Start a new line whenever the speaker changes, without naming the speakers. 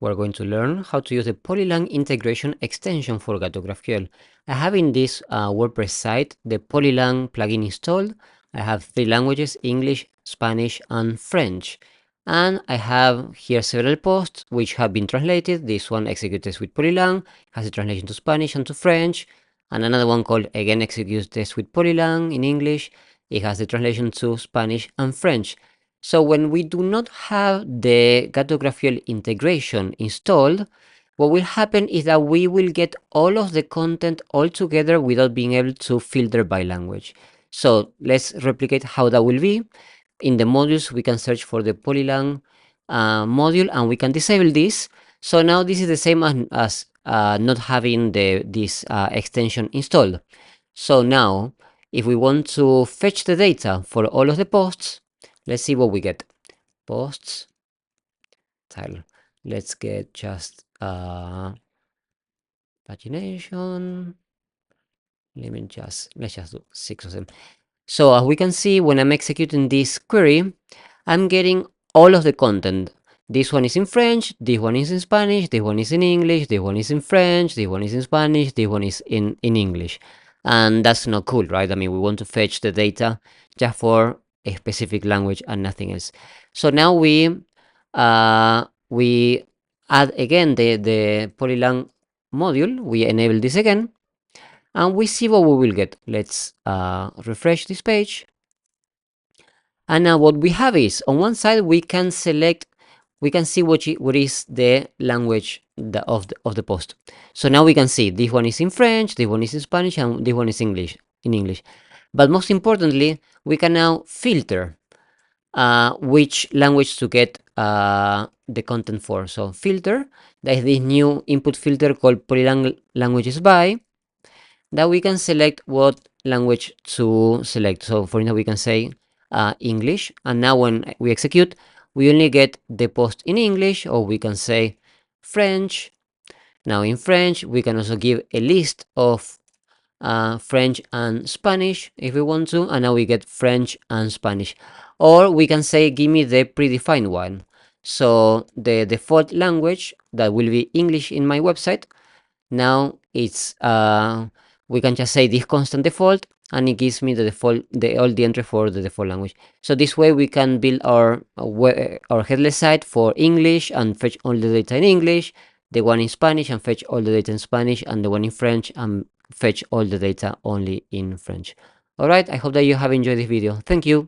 we're going to learn how to use the Polylang integration extension for Gato GraphQL. I have in this WordPress site the Polylang plugin installed. I have 3 languages, English, Spanish, and French. And I have here several posts which have been translated. This one executes with Polylang, has a translation to Spanish and to French. And another one called again executes test with Polylang in English. It has the translation to Spanish and French. So when we do not have the Gato GraphQL integration installed, what will happen is that we will get all of the content all together without being able to filter by language. So let's replicate how that will be. In the modules, we can search for the Polylang module and we can disable this. So now this is the same as not having this extension installed. So now, if we want to fetch the data for all of the posts, let's see what we get. Posts, title. Let's get just pagination. Let's just do 6 of them. So as we can see, when I'm executing this query, I'm getting all of the content. This one is in French, this one is in Spanish, this one is in English, this one is in French, this one is in Spanish, this one is in English. And that's not cool, right? I mean, we want to fetch the data just for a specific language and nothing else. So now we add again the Polylang module. We enable this again, and we see what we will get. Let's refresh this page. And now what we have is, on one side, we can select, we can see what is the language of the post. So now we can see this one is in French, this one is in Spanish, and this one is in English. But most importantly, we can now filter which language to get the content for. So filter, that is this new input filter called Polylang languages by, that we can select what language to select. So for example, we can say English, and now when we execute, we only get the post in English, or we can say French. Now in French, we can also give a list of French and Spanish if we want to, and now we get French and Spanish. Or we can say, give me the predefined one. So the default language that will be English in my website, now it's we can just say this constant default, and it gives me the default, all the entry for the default language. So this way we can build our headless site for English and fetch all the data in English, the one in Spanish and fetch all the data in Spanish, and the one in French and fetch all the data only in French. All right, I hope that you have enjoyed this video. Thank you.